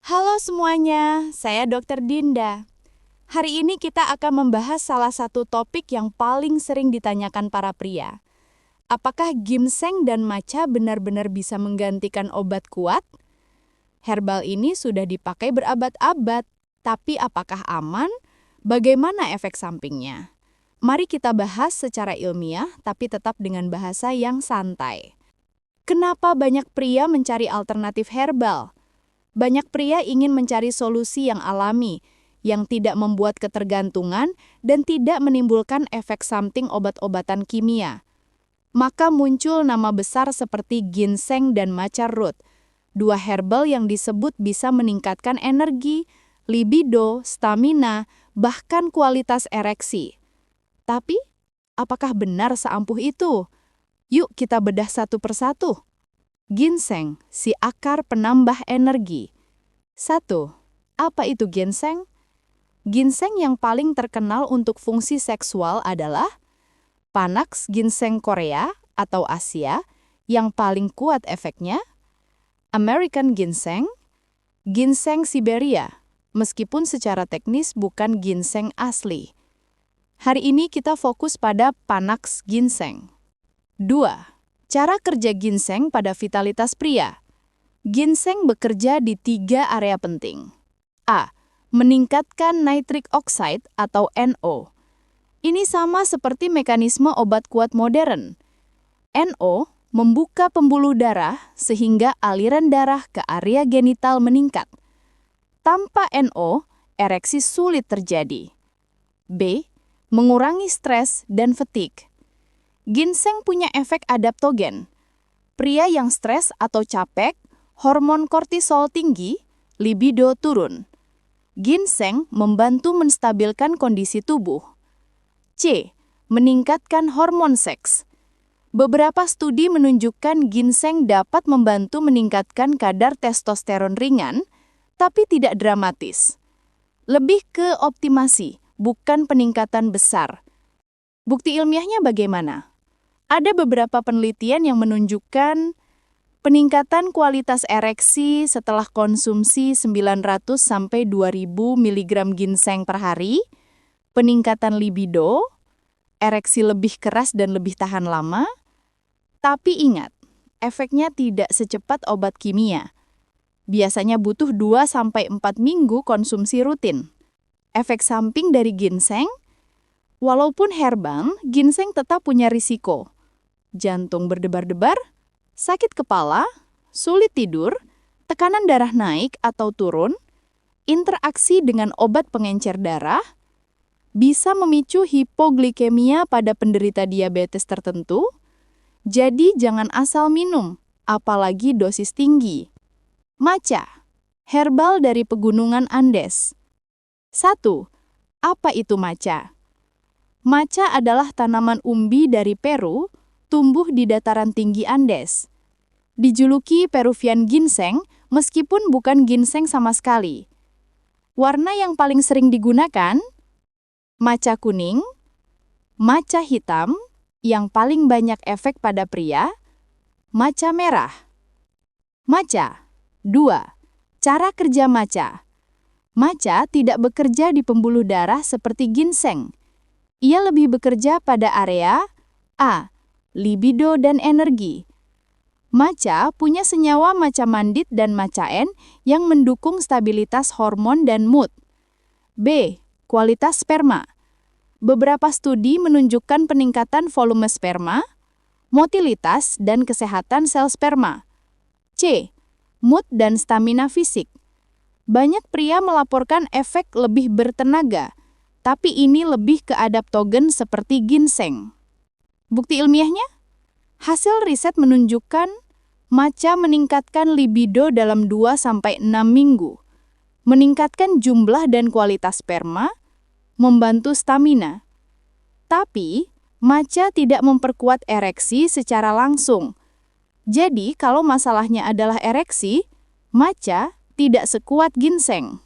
Halo semuanya, saya Dr. Dinda. Hari ini kita akan membahas salah satu topik yang paling sering ditanyakan para pria. Apakah ginseng dan matcha benar-benar bisa menggantikan obat kuat? Herbal ini sudah dipakai berabad-abad, tapi apakah aman? Bagaimana efek sampingnya? Mari kita bahas secara ilmiah, tapi tetap dengan bahasa yang santai. Kenapa banyak pria mencari alternatif herbal? Banyak pria ingin mencari solusi yang alami, yang tidak membuat ketergantungan dan tidak menimbulkan efek samping obat-obatan kimia. Maka muncul nama besar seperti ginseng dan matcha root, dua herbal yang disebut bisa meningkatkan energi, libido, stamina, bahkan kualitas ereksi. Tapi, apakah benar seampuh itu? Yuk kita bedah satu persatu. Ginseng, si akar penambah energi. 1. Apa itu ginseng? Ginseng yang paling terkenal untuk fungsi seksual adalah Panax ginseng Korea atau Asia, yang paling kuat efeknya, American ginseng, ginseng Siberia, meskipun secara teknis bukan ginseng asli. Hari ini kita fokus pada Panax ginseng. 2. Cara kerja ginseng pada vitalitas pria. Ginseng bekerja di 3 area penting. A. Meningkatkan nitric oxide atau NO. Ini sama seperti mekanisme obat kuat modern. NO membuka pembuluh darah sehingga aliran darah ke area genital meningkat. Tanpa NO, ereksi sulit terjadi. B. Mengurangi stres dan fatigue. Ginseng punya efek adaptogen. Pria yang stres atau capek, hormon kortisol tinggi, libido turun. Ginseng membantu menstabilkan kondisi tubuh. C. Meningkatkan hormon seks. Beberapa studi menunjukkan ginseng dapat membantu meningkatkan kadar testosteron ringan, tapi tidak dramatis. Lebih ke optimasi, bukan peningkatan besar. Bukti ilmiahnya bagaimana? Ada beberapa penelitian yang menunjukkan peningkatan kualitas ereksi setelah konsumsi 900 sampai 2000 mg ginseng per hari, peningkatan libido, ereksi lebih keras dan lebih tahan lama. Tapi ingat, efeknya tidak secepat obat kimia. Biasanya butuh 2 sampai 4 minggu konsumsi rutin. Efek samping dari ginseng, walaupun herbal, ginseng tetap punya risiko. Jantung berdebar-debar, sakit kepala, sulit tidur, tekanan darah naik atau turun, interaksi dengan obat pengencer darah, bisa memicu hipoglikemia pada penderita diabetes tertentu. Jadi jangan asal minum, apalagi dosis tinggi. Matcha, herbal dari pegunungan Andes. 1. Apa itu matcha? Matcha adalah tanaman umbi dari Peru, tumbuh di dataran tinggi Andes. Dijuluki Peruvian ginseng, meskipun bukan ginseng sama sekali. Warna yang paling sering digunakan, matcha kuning, matcha hitam, yang paling banyak efek pada pria, matcha merah. Matcha. 2. Cara kerja matcha. Matcha tidak bekerja di pembuluh darah seperti ginseng. Ia lebih bekerja pada area A. Libido dan energi. Matcha punya senyawa macamandit dan matchaen yang mendukung stabilitas hormon dan mood. B. Kualitas sperma. Beberapa studi menunjukkan peningkatan volume sperma, motilitas, dan kesehatan sel sperma. C. Mood dan stamina fisik. Banyak pria melaporkan efek lebih bertenaga, tapi ini lebih ke adaptogen seperti ginseng. Bukti ilmiahnya? Hasil riset menunjukkan matcha meningkatkan libido dalam 2-6 minggu, meningkatkan jumlah dan kualitas sperma, membantu stamina. Tapi, matcha tidak memperkuat ereksi secara langsung. Jadi, kalau masalahnya adalah ereksi, matcha tidak sekuat ginseng.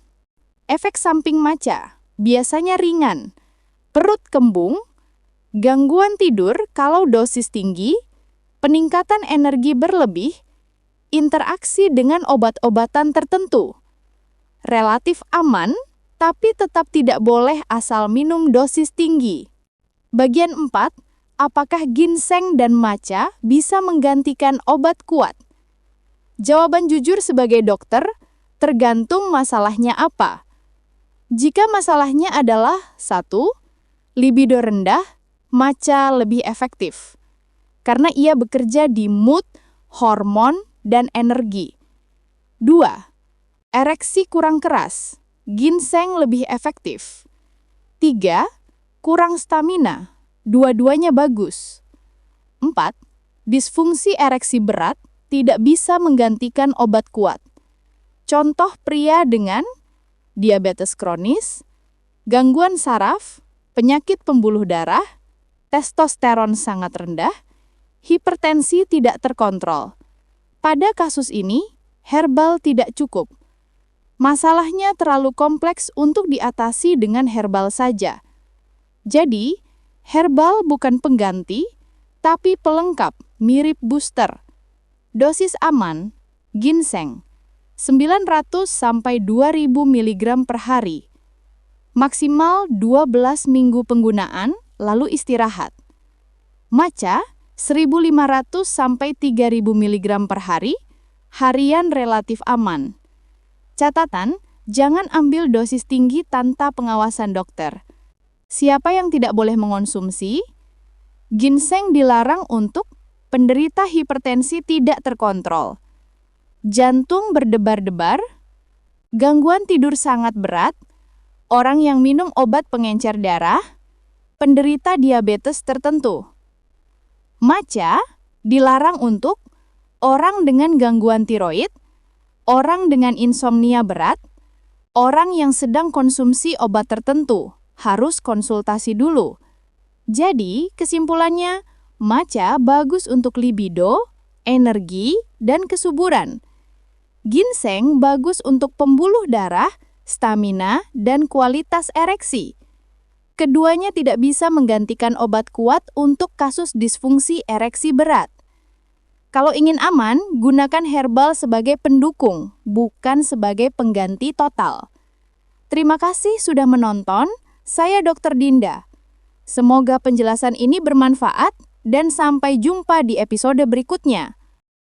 Efek samping matcha biasanya ringan, perut kembung, gangguan tidur kalau dosis tinggi, peningkatan energi berlebih, interaksi dengan obat-obatan tertentu. relatif aman, tapi tetap tidak boleh asal minum dosis tinggi. Bagian 4, apakah ginseng dan matcha bisa menggantikan obat kuat? Jawaban jujur sebagai dokter, tergantung masalahnya apa. Jika masalahnya adalah 1. Libido rendah, matcha lebih efektif. Karena ia bekerja di mood, hormon, dan energi. 2. Ereksi kurang keras, ginseng lebih efektif. 3. Kurang stamina, dua-duanya bagus. 4. Disfungsi ereksi berat tidak bisa menggantikan obat kuat. Contoh pria dengan diabetes kronis, gangguan saraf, penyakit pembuluh darah, testosteron sangat rendah, hipertensi tidak terkontrol. Pada kasus ini, herbal tidak cukup. Masalahnya terlalu kompleks untuk diatasi dengan herbal saja. Jadi, herbal bukan pengganti, tapi pelengkap, mirip booster. Dosis aman, ginseng, 900 sampai 2000 mg per hari. Maksimal 12 minggu penggunaan, lalu istirahat. Matcha, 1500 sampai 3000 mg per hari, harian relatif aman. Catatan, jangan ambil dosis tinggi tanpa pengawasan dokter. Siapa yang tidak boleh mengonsumsi? Ginseng dilarang untuk penderita hipertensi tidak terkontrol, jantung berdebar-debar, gangguan tidur sangat berat, orang yang minum obat pengencer darah, penderita diabetes tertentu. Matcha dilarang untuk orang dengan gangguan tiroid, orang dengan insomnia berat, orang yang sedang konsumsi obat tertentu, harus konsultasi dulu. Jadi, kesimpulannya, matcha bagus untuk libido, energi, dan kesuburan. Ginseng bagus untuk pembuluh darah, stamina, dan kualitas ereksi. Keduanya tidak bisa menggantikan obat kuat untuk kasus disfungsi ereksi berat. Kalau ingin aman, gunakan herbal sebagai pendukung, bukan sebagai pengganti total. Terima kasih sudah menonton. Saya Dr. Dinda. Semoga penjelasan ini bermanfaat dan sampai jumpa di episode berikutnya.